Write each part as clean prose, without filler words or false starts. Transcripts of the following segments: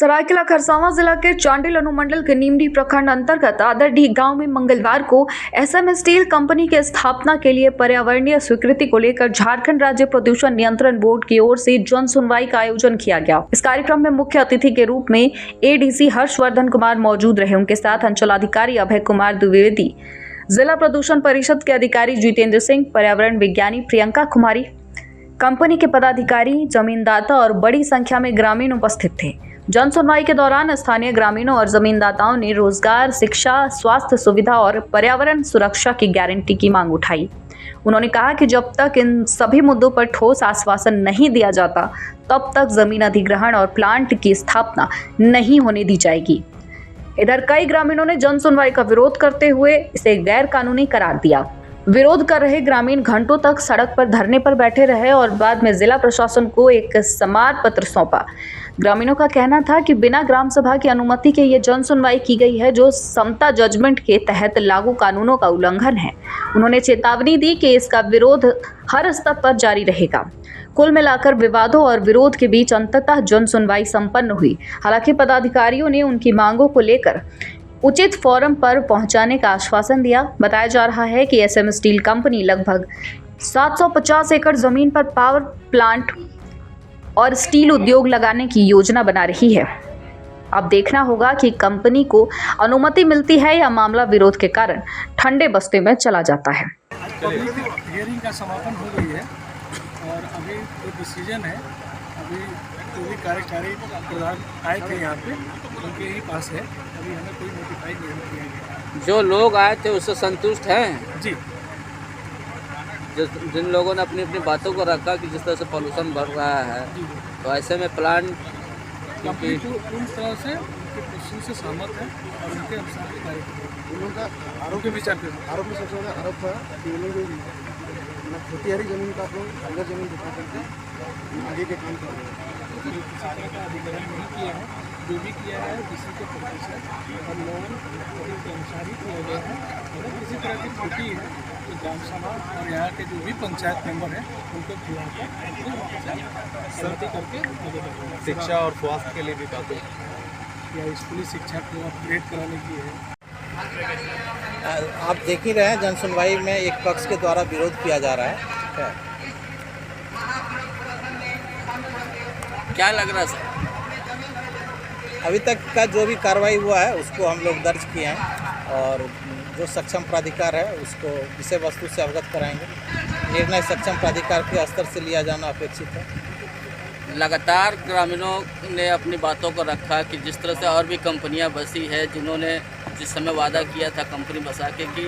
सरायकेला खरसावां जिला के चांडिल अनुमंडल के नीमडी प्रखंड अंतर्गत आदरडीह गांव में मंगलवार को एसएम स्टील कंपनी के स्थापना के लिए पर्यावरणीय स्वीकृति को लेकर झारखंड राज्य प्रदूषण नियंत्रण बोर्ड की ओर से जन सुनवाई का आयोजन किया गया। इस कार्यक्रम में मुख्य अतिथि के रूप में एडीसी हर्षवर्धन कुमार मौजूद रहे। उनके साथ अंचलाधिकारी अभय कुमार द्विवेदी, जिला प्रदूषण परिषद के अधिकारी जितेंद्र सिंह, पर्यावरण विज्ञानी प्रियंका कुमारी, कंपनी के पदाधिकारी, जमीनदाता और बड़ी संख्या में ग्रामीण उपस्थित थे। जन सुनवाई के दौरान स्थानीय ग्रामीणों और जमीनदाताओं ने रोजगार, शिक्षा, स्वास्थ्य सुविधा और पर्यावरण सुरक्षा की गारंटी की मांग उठाई। उन्होंने कहा कि जब तक इन सभी मुद्दों पर ठोस आश्वासन नहीं दिया जाता, तब तक जमीन अधिग्रहण और प्लांट की स्थापना नहीं होने दी जाएगी। इधर कई ग्रामीणों ने जन सुनवाई का विरोध करते हुए इसे गैर कानूनी करार दिया। विरोध कर रहे ग्रामीण घंटों तक सड़क पर धरने पर बैठे रहे और बाद में जिला प्रशासन को एक समाद पत्र सौंपा। ग्रामीणों का कहना था कि बिना ग्राम सभा की अनुमति के ये जन सुनवाई की गई है, जो समता जजमेंट के तहत लागू कानूनों का उल्लंघन है। उन्होंने चेतावनी दी कि इसका विरोध हर स्तर पर जारी रहेगा। कुल मिलाकर विवादों और विरोध के बीच अंततः जन सुनवाई संपन्न हुई। हालांकि पदाधिकारियों ने उनकी मांगों को लेकर उचित फोरम पर पहुंचाने का आश्वासन दिया। बताया जा रहा है कि एसएम स्टील कंपनी लगभग 750 एकड़ जमीन पर पावर प्लांट और स्टील उद्योग लगाने की योजना बना रही है। अब देखना होगा कि कंपनी को अनुमति मिलती है या मामला विरोध के कारण ठंडे बस्ते में चला जाता है। हियरिंग का समापन हो गई है और अभी जो डिसीजन है, अभी जो भी कार्यकारी प्रधान आए थे यहाँ पे, उनके ही पास है। अभी हमें कोई नोटिफाई नहीं किया गया। जो लोग आए थे उससे संतुष्ट हैं जी, जिन लोगों ने अपनी अपनी बातों को रखा कि जिस तरह से पॉल्यूशन बढ़ रहा है, तो ऐसे में प्लांट कंपनी पूर्ण तरह से उनके क्वेश्चन से सहमत है और उनके अनुसार ही कार्य करेंगे। उनका आरोप के विचार पे आरोप में सबसे ज़्यादा आरोप था कि उन लोग खेती हरी जमीन का अपना अंदर जमीन दिखा करके आगे के काम कर रहे हैं। किसी तरह का अधिग्रहण नहीं किया है, जो भी किया है किसी के प्रतिशत और लोन के अनुसार ही किया गया है। अगर किसी तरह की त्रुटि है तो ग्राम सभा और यहाँ के जो भी पंचायत मेंबर हैं उनको बुलाकर सहमति करके आगे बढ़ेंगे। शिक्षा और स्वास्थ्य के लिए भी काफ़ी या स्कूली शिक्षा को अपग्रेड कराने की है। आप देख ही रहे हैं, जन सुनवाई में एक पक्ष के द्वारा विरोध किया जा रहा है। क्या लग रहा है सर? अभी तक का जो भी कार्रवाई हुआ है उसको हम लोग दर्ज किए हैं और जो सक्षम प्राधिकार है उसको विषय वस्तु से अवगत कराएंगे। निर्णय सक्षम प्राधिकार के स्तर से लिया जाना अपेक्षित है। लगातार ग्रामीणों ने अपनी बातों को रखा कि जिस तरह से और भी कंपनियां बसी है, जिन्होंने जिस समय वादा किया था कंपनी बसा के कि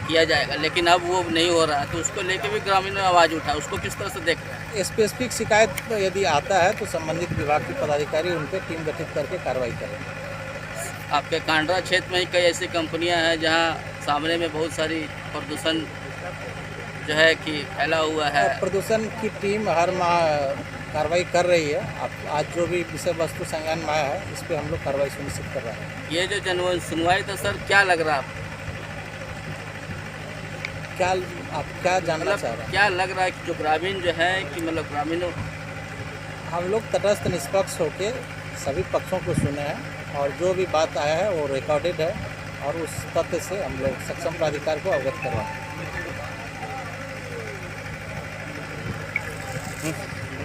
किया जाएगा, लेकिन अब वो नहीं हो रहा है, तो उसको लेके भी ग्रामीणों ने आवाज़ उठा। उसको किस तरह से देख रहे हैं? स्पेसिफिक शिकायत यदि आता है तो संबंधित विभाग के पदाधिकारी उन पर टीम गठित करके कार्रवाई करेंगे। आपके कांडरा क्षेत्र में ही कई ऐसी कंपनियां हैं जहां सामने में बहुत सारी प्रदूषण जो है कि फैला हुआ है। प्रदूषण की टीम हर माह कार्रवाई कर रही है। आज जो भी विषय वस्तु संज्ञान में आया है इस पर हम लोग कार्रवाई सुनिश्चित कर रहे हैं। ये जो जन सुनवाई था सर, क्या लग रहा है आपको? आप क्या जानना चाह रहे हैं? क्या लग रहा है कि जो ग्रामीण जो है कि मतलब ग्रामीणों, हम लोग तटस्थ निष्पक्ष होकर सभी पक्षों को सुने हैं और जो भी बात आया है वो रिकॉर्डेड है और उस तथ्य से हम लोग सक्षम प्राधिकार को अवगत करवाएं।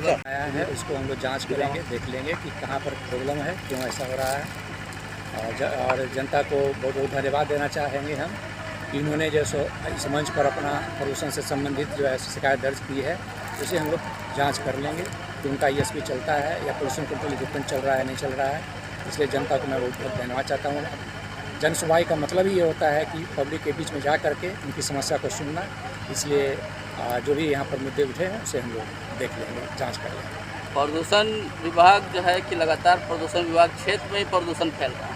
आया है उसको हम लोग जांच करेंगे, देख लेंगे कि कहाँ पर प्रॉब्लम है, क्यों ऐसा हो रहा है। और जनता को बहुत बहुत धन्यवाद देना चाहेंगे हम कि इन्होंने जो सो इस मंच पर अपना प्रदूषण से संबंधित जो है शिकायत दर्ज की है, उसे हम लोग जांच कर लेंगे कि उनका ESP चलता है या पोल्यूशन कंट्रोल इक्विपमेंट चल रहा है नहीं चल रहा है। इसलिए जनता को मैं बहुत बहुत धन्यवाद चाहता हूँ। जन सुनवाई का मतलब ही ये होता है कि पब्लिक के बीच में जा करके उनकी समस्या को सुनना। इसलिए जो भी यहाँ पर मुद्दे उठे हैं उसे हम लोग देख लेंगे, जांच कर लेंगे। प्रदूषण विभाग जो है कि लगातार प्रदूषण विभाग क्षेत्र में ही प्रदूषण फैल रहा है।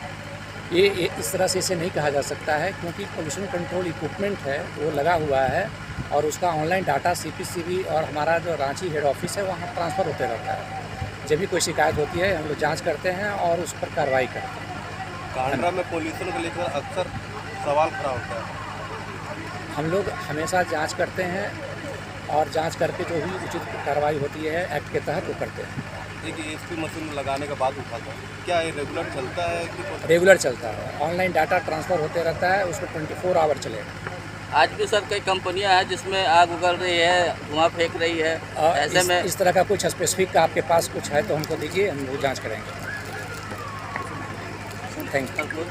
ये इस तरह से इसे नहीं कहा जा सकता है, क्योंकि पोल्यूशन कंट्रोल इक्विपमेंट है वो लगा हुआ है और उसका ऑनलाइन डाटा CPCB और हमारा जो रांची हेड ऑफिस है वहाँ ट्रांसफ़र होते रहता है। जब भी कोई शिकायत होती है हम लोग जाँच करते हैं और उस पर कार्रवाई करते हैं। कांडरा में पोल्यूशन को लेकर अक्सर सवाल खड़ा होता है। हम लोग हमेशा जांच करते हैं और जांच करके जो भी उचित कार्रवाई होती है एक्ट के तहत वो करते हैं। एक ESP मशीन लगाने का बात उठा था, क्या ये रेगुलर चलता है कि रेगुलर चलता है, ऑनलाइन डाटा ट्रांसफ़र होते रहता है, उसको 24 आवर चलेगा। आज भी सर कई कंपनियां हैं जिसमें आग उगल रही है, धुआं फेंक रही है, ऐसे में इस तरह का कुछ स्पेसिफिक आपके पास कुछ है तो हमको दीजिए, हम वो जांच करेंगे। Thank you.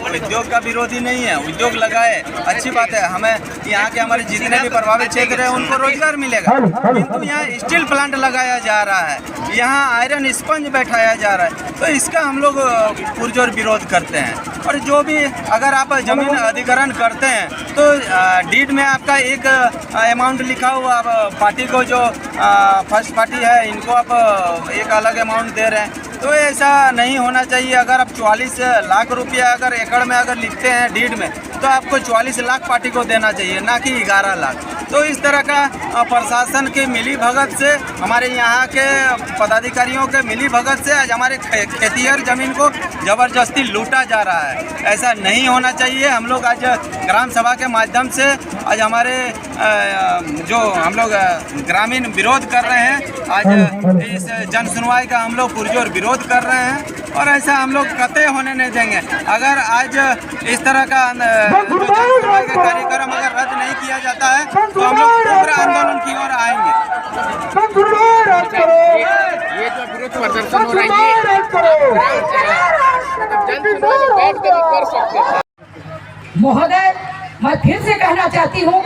उद्योग का विरोधी नहीं है, उद्योग लगाए अच्छी बात है। हमें यहाँ के हमारे जितने भी प्रभावित क्षेत्र है उनको रोजगार मिलेगा, किंतु यहाँ स्टील प्लांट लगाया जा रहा है, यहाँ आयरन स्पंज बैठाया जा रहा है, तो इसका हम लोग पुरजोर विरोध करते हैं। और जो भी अगर आप जमीन अधिग्रहण करते हैं तो डीड में आपका एक अमाउंट लिखा हुआ, पार्टी को जो फर्स्ट पार्टी है इनको आप एक अलग अमाउंट दे रहे हैं, तो ऐसा नहीं होना चाहिए। अगर आप 44 लाख रुपया अगर एकड़ में अगर लिखते हैं डीड में, तो आपको 44 लाख पार्टी को देना चाहिए, ना कि 11 लाख। तो इस तरह का प्रशासन के मिली भगत से, हमारे यहाँ के पदाधिकारियों के मिली भगत से आज हमारे खेतिहर जमीन को ज़बरदस्ती लूटा जा रहा है। ऐसा नहीं होना चाहिए। हम लोग आज ग्राम सभा के माध्यम से आज हमारे जो हम लोग ग्रामीण विरोध कर रहे हैं, आज इस जन सुनवाई का हम लोग पुरजोर विरोध कर रहे हैं और ऐसा हम लोग कतई होने नहीं देंगे। अगर आज इस तरह का जो जन सुनवाई का कार्यक्रम अगर रद्द नहीं किया जाता है तो हम लोग उग्र आंदोलन की ओर आएंगे। ये जो विरोध प्रदर्शन हो रहा है महोदय, मैं फिर से कहना चाहती हूँ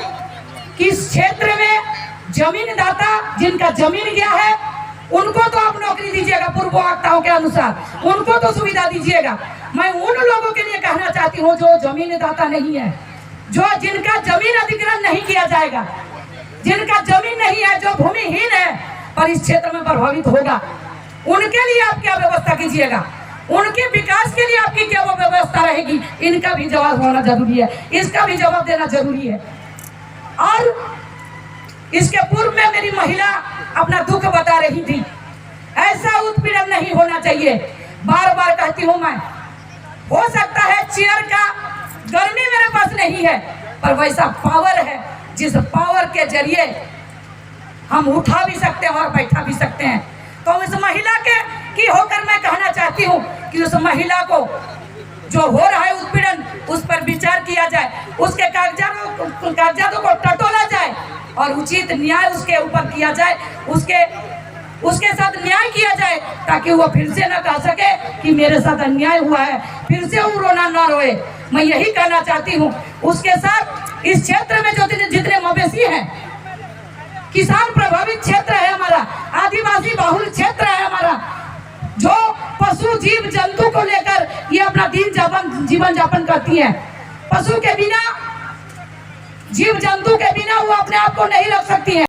कि इस क्षेत्र में जमीन दाता जिनका जमीन गया है उनको तो आप नौकरी दीजिएगा, पूर्ववक्ताओं के अनुसार उनको तो सुविधा दीजिएगा। मैं उन लोगों के लिए कहना चाहती हूँ जो जमीन दाता नहीं है, जो जिनका जमीन अधिग्रहण नहीं किया जाएगा, जिनका जमीन नहीं है, जो भूमिहीन है पर इस क्षेत्र में प्रभावित होगा, उनके लिए आप क्या व्यवस्था कीजिएगा, उनके विकास के लिए आपकी क्या वो व्यवस्था रहेगी, इनका भी जवाब होना जरूरी है, इसका भी जवाब देना जरूरी है। और इसके पूर्व में मेरी महिला अपना दुख बता रही थी, ऐसा उत्पीड़न नहीं होना चाहिए। बार बार कहती हूँ मैं, हो सकता है चेयर का गर्मी मेरे पास नहीं है, पर वैसा पावर है जिस पावर के जरिए हम उठा भी सकते हैं और बैठा भी सकते हैं। तो उस महिला के की होकर मैं कहना चाहती हूँ कि उस महिला को जो हो रहा है उत्पीड़न, उस पर विचार किया जाए, उसके कागजातों को टटोला जाए और उचित न्याय उसके ऊपर किया जाए, उसके साथ न्याय किया जाए, ताकि वो फिर से न कह सके कि मेरे साथ अन्याय हुआ है, फिर से वो रोना न रोए। मैं यही कहना चाहती हूँ। उसके साथ इस क्षेत्र में जो जितने मवेशी हैं, किसान प्रभावित क्षेत्र है हमारा, आदिवासी बहुल क्षेत्र है हमारा, जो पशु जीव जंतु को लेकर ये अपना जीवन यापन करती हैं। पशु के बिना, जीव जंतु के बिना वो अपने आप को नहीं रख सकती हैं।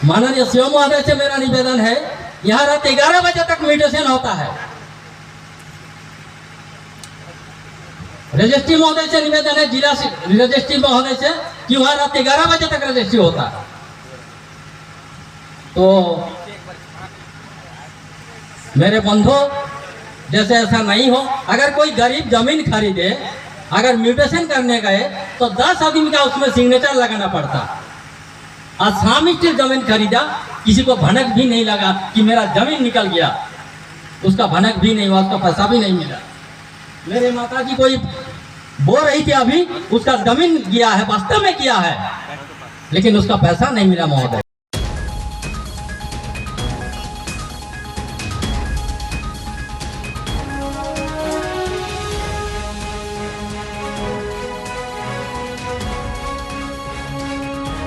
माननीय सीएम महोदय से मेरा निवेदन है, यहाँ रात 11 बजे तक मेडिटेशन होता है। रजिस्ट्री महोदय से निवेदन है, जिला रजिस्ट्री महोदय से, कि वहाँ रात 11 बजे तक रजिस्ट्री होता है। तो मेरे बंधु, जैसे ऐसा नहीं हो, अगर कोई गरीब जमीन खरीदे, अगर म्यूटेशन करने गए तो 10 आदमी का उसमें सिग्नेचर लगाना पड़ता। आसामी स्टील जमीन खरीदा, किसी को भनक भी नहीं लगा कि मेरा जमीन निकल गया, उसका भनक भी नहीं हुआ, उसका पैसा भी नहीं मिला। मेरे माता जी कोई बोल रही थी अभी, उसका जमीन गया है, वास्तव में किया है, लेकिन उसका पैसा नहीं मिला महोदय।